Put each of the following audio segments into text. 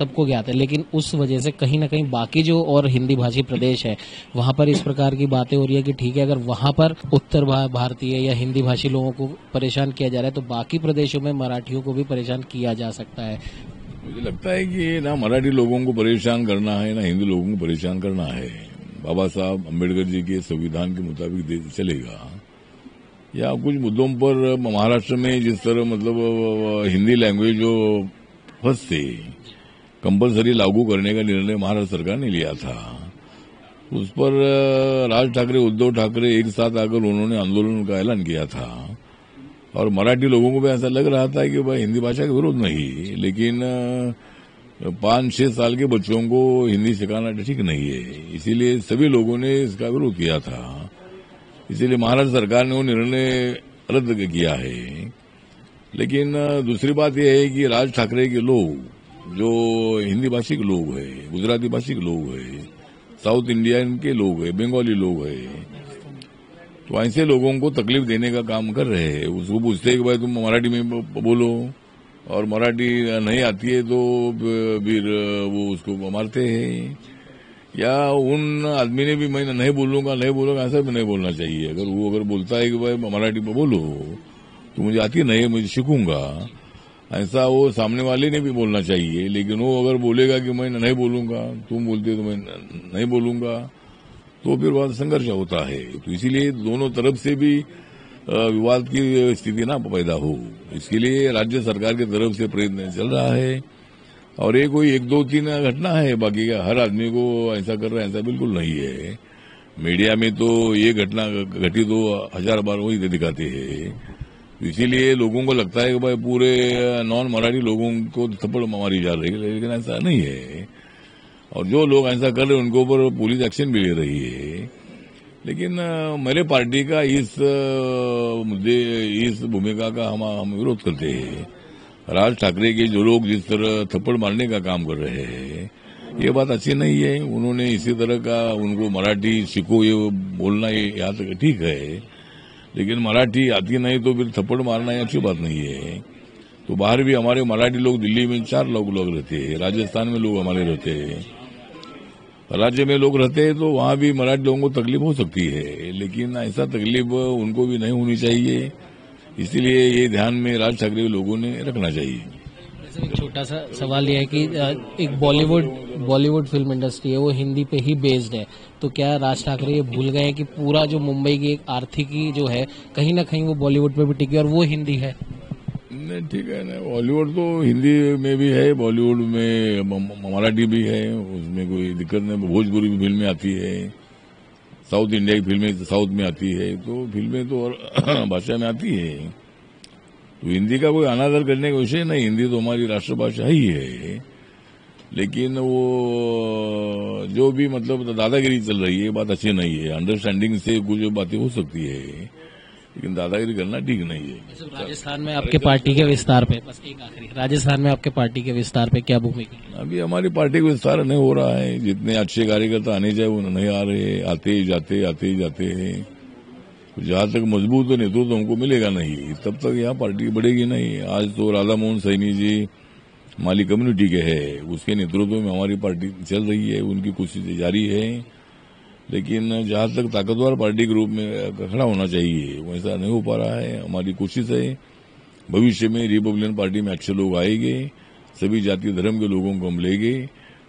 सबको ज्ञात है, लेकिन उस वजह से कहीं ना कहीं बाकी जो और हिंदी भाषी प्रदेश है वहां पर इस प्रकार की बातें हो रही है कि ठीक है, अगर वहां पर उत्तर भारतीय या हिंदी भाषी लोगों को परेशान किया जा रहा है तो बाकी प्रदेशों में मराठियों को भी परेशान किया जा सकता है। मुझे लगता है कि ना मराठी लोगों को परेशान करना है ना हिंदू लोगों को परेशान करना है। बाबा साहब अम्बेडकर जी के संविधान के मुताबिक देश चलेगा। या कुछ मुद्दों पर महाराष्ट्र में जिस तरह मतलब हिंदी लैंग्वेज जो फर्स्ट थे कंपलसरी लागू करने का निर्णय महाराष्ट्र सरकार ने लिया था, उस पर राज ठाकरे उद्धव ठाकरे एक साथ आकर उन्होंने आंदोलन का ऐलान किया था। और मराठी लोगों को भी ऐसा लग रहा था कि भाई हिंदी भाषा का विरोध नहीं, लेकिन 5-6 साल के बच्चों को हिंदी सिखाना ठीक नहीं है, इसीलिए सभी लोगों ने इसका विरोध किया था। इसीलिए महाराष्ट्र सरकार ने वो निर्णय रद्द किया है। लेकिन दूसरी बात यह है कि राज ठाकरे के लोग जो हिंदी भाषी के लोग हैं, गुजराती भाषी के लोग हैं, साउथ इंडियन के लोग हैं, बंगाली लोग हैं, तो ऐसे लोगों को तकलीफ देने का काम कर रहे हैं। उसको पूछते हैं कि भाई तुम मराठी में बोलो, और मराठी नहीं आती है तो फिर वो उसको मारते हैं। या उन आदमी ने भी मैं नहीं बोलूंगा ऐसा भी नहीं बोलना चाहिए। अगर बोलता है कि भाई मराठी में बोलो तो मुझे आती नहीं, मुझे सीखूंगा, ऐसा वो सामने वाले ने भी बोलना चाहिए। लेकिन वो अगर बोलेगा कि मैं नहीं बोलूंगा, तुम बोलते तो मैं नहीं बोलूंगा, तो फिर बहुत संघर्ष होता है। तो इसीलिए दोनों तरफ से भी विवाद की स्थिति ना पैदा हो, इसके लिए राज्य सरकार की तरफ से प्रयत्न चल रहा है। और ये कोई 1-2-3 घटना है, बाकी का हर आदमी को ऐसा कर रहा है ऐसा बिल्कुल नहीं है। मीडिया में तो ये घटना घटी तो 1000 बार वही दिखाते हैं, तो इसीलिए लोगों को लगता है कि भाई पूरे नॉन मराठी लोगों को थप्पड़ मारी जा रही है, लेकिन ऐसा नहीं है। और जो लोग ऐसा कर रहे हैं उनके ऊपर पुलिस एक्शन भी ले रही है। लेकिन मेरे पार्टी का इस मुद्दे, इस भूमिका का हम विरोध करते हैं। राज ठाकरे के जो लोग जिस तरह थप्पड़ मारने का काम कर रहे हैं, ये बात अच्छी नहीं है। उन्होंने इसी तरह का उनको मराठी सीखो ये बोलना यहाँ तक ठीक है, लेकिन मराठी आती नहीं तो फिर थप्पड़ मारना ये अच्छी बात नहीं है। तो बाहर भी हमारे मराठी लोग, दिल्ली में 4 लोग रहते हैं, राजस्थान में लोग हमारे रहते हैं, राज्य में लोग रहते हैं, तो वहां भी मराठी लोगों को तकलीफ हो सकती है। लेकिन ऐसा तकलीफ उनको भी नहीं होनी चाहिए, इसीलिए ये ध्यान में राज ठाकरे लोगों ने रखना चाहिए। एक छोटा सा सवाल यह है कि एक बॉलीवुड फिल्म इंडस्ट्री है वो हिंदी पे ही बेस्ड है, तो क्या राज ठाकरे ये भूल गए कि पूरा जो मुंबई की एक आर्थिकी जो है कहीं ना कहीं वो बॉलीवुड पे भी टिकी और वो हिंदी है? नहीं, ठीक है ना, बॉलीवुड तो हिंदी में भी है, बॉलीवुड में मराठी भी है, उसमें कोई दिक्कत नहीं। भोजपुरी की फिल्में आती है, साउथ इंडिया की फिल्में साउथ में आती है, तो फिल्में तो और भाषा में आती है। तो हिंदी का कोई अनादर करने का विषय नहीं, हिंदी तो हमारी राष्ट्रभाषा ही है। लेकिन वो जो भी मतलब दादागिरी चल रही है, बात अच्छी नहीं है। अंडरस्टैंडिंग से कुछ बातें हो सकती है, लेकिन दादागिरी करना ठीक नहीं है। राजस्थान में आपके पार्टी के विस्तार पे, बस एक आखिरी, राजस्थान में आपके पार्टी के विस्तार पे क्या भूमिका? अभी हमारी पार्टी का विस्तार नहीं हो रहा है। जितने अच्छे कार्यकर्ता आने चाहिए वो नहीं आ रहे, आते ही जाते हैं। जहां तक मजबूत नेतृत्व तो हमको मिलेगा नहीं, तब तक यहाँ पार्टी बढ़ेगी नहीं। आज तो राधा मोहन सैनी जी माली कम्युनिटी के है, उसके नेतृत्व में हमारी पार्टी चल रही है, उनकी कोशिशें जारी है। लेकिन जहां तक ताकतवर पार्टी के रूप में खड़ा होना चाहिए वैसा नहीं हो पा रहा है। हमारी कोशिश है भविष्य में रिपब्लिकन पार्टी में अच्छे लोग आएंगे, सभी जाति धर्म के लोगों को हम लेंगे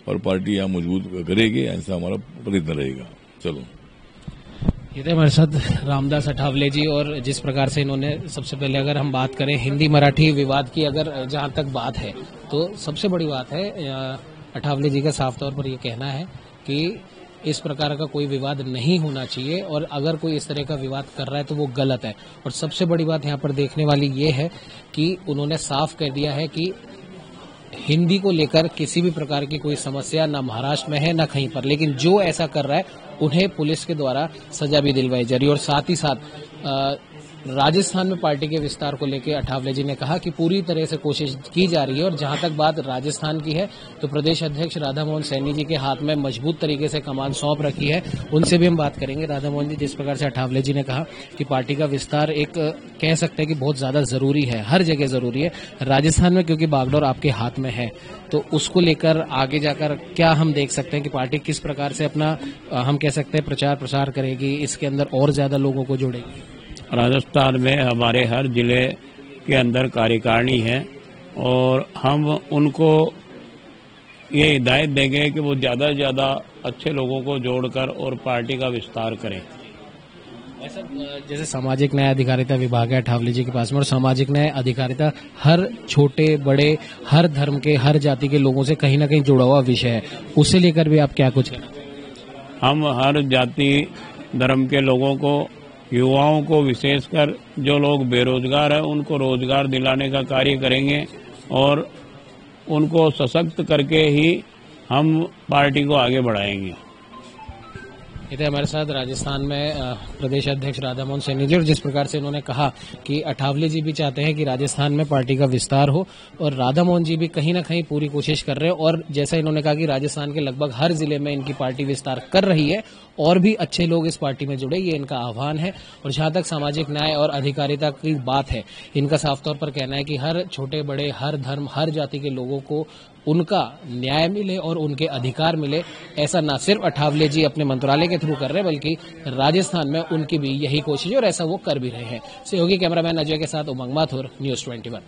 और पार्टी यहाँ मजबूत करेंगे, ऐसा हमारा प्रयत्न रहेगा। चलो, ये थे हमारे साथ रामदास अठावले जी। और जिस प्रकार से इन्होंने, सबसे पहले अगर हम बात करें हिंदी मराठी विवाद की, अगर जहां तक बात है तो सबसे बड़ी बात है अठावले जी का साफ तौर पर यह कहना है कि इस प्रकार का कोई विवाद नहीं होना चाहिए, और अगर कोई इस तरह का विवाद कर रहा है तो वो गलत है। और सबसे बड़ी बात यहाँ पर देखने वाली ये है कि उन्होंने साफ कह दिया है कि हिंदी को लेकर किसी भी प्रकार की कोई समस्या ना महाराष्ट्र में है ना कहीं पर, लेकिन जो ऐसा कर रहा है उन्हें पुलिस के द्वारा सजा भी दिलवाई जा रही है। और साथ ही साथ राजस्थान में पार्टी के विस्तार को लेकर अठावले जी ने कहा कि पूरी तरह से कोशिश की जा रही है और जहां तक बात राजस्थान की है तो प्रदेश अध्यक्ष राधा मोहन सैनी जी के हाथ में मजबूत तरीके से कमान सौंप रखी है। उनसे भी हम बात करेंगे। राधा मोहन जी, जिस प्रकार से अठावले जी ने कहा कि पार्टी का विस्तार एक कह सकते हैं कि बहुत ज्यादा जरूरी है, हर जगह जरूरी है, राजस्थान में क्योंकि बागडोर आपके हाथ में है, तो उसको लेकर आगे जाकर क्या हम देख सकते हैं कि पार्टी किस प्रकार से अपना हम कह सकते हैं प्रचार प्रसार करेगी, इसके अंदर और ज्यादा लोगों को जोड़ेगी? राजस्थान में हमारे हर जिले के अंदर कार्यकारिणी है और हम उनको ये हिदायत देंगे कि वो ज़्यादा से ज़्यादा अच्छे लोगों को जोड़कर और पार्टी का विस्तार करें। ऐसा जैसे सामाजिक न्याय अधिकारिता विभाग है अठावले जी के पास में, और सामाजिक न्याय अधिकारिता हर छोटे बड़े हर धर्म के हर जाति के लोगों से कहीं ना कहीं जुड़ा हुआ विषय है, उसे लेकर भी आप क्या कुछ कहना चाहेंगे? हम हर जाति धर्म के लोगों को, युवाओं को विशेषकर जो लोग बेरोजगार हैं उनको रोजगार दिलाने का कार्य करेंगे और उनको सशक्त करके ही हम पार्टी को आगे बढ़ाएंगे। इधर हमारे साथ राजस्थान में प्रदेश अध्यक्ष राधा मोहन सैनी जी, और जिस प्रकार से इन्होंने कहा कि अठावले जी भी चाहते हैं कि राजस्थान में पार्टी का विस्तार हो और राधा मोहन जी भी कहीं ना कहीं पूरी कोशिश कर रहे हैं, और जैसा इन्होंने कहा कि राजस्थान के लगभग हर जिले में इनकी पार्टी विस्तार कर रही है और भी अच्छे लोग इस पार्टी में जुड़े, ये इनका आह्वान है। और जहां तक सामाजिक न्याय और अधिकारिता की बात है, इनका साफ तौर पर कहना है कि हर छोटे बड़े हर धर्म हर जाति के लोगों को उनका न्याय मिले और उनके अधिकार मिले। ऐसा न सिर्फ अठावले जी अपने मंत्रालय के थ्रू कर रहे हैं बल्कि राजस्थान में उनकी भी यही कोशिश है और ऐसा वो कर भी रहे हैं। सहयोगी कैमरामैन अजय के साथ उमंग माथुर, न्यूज़ 21।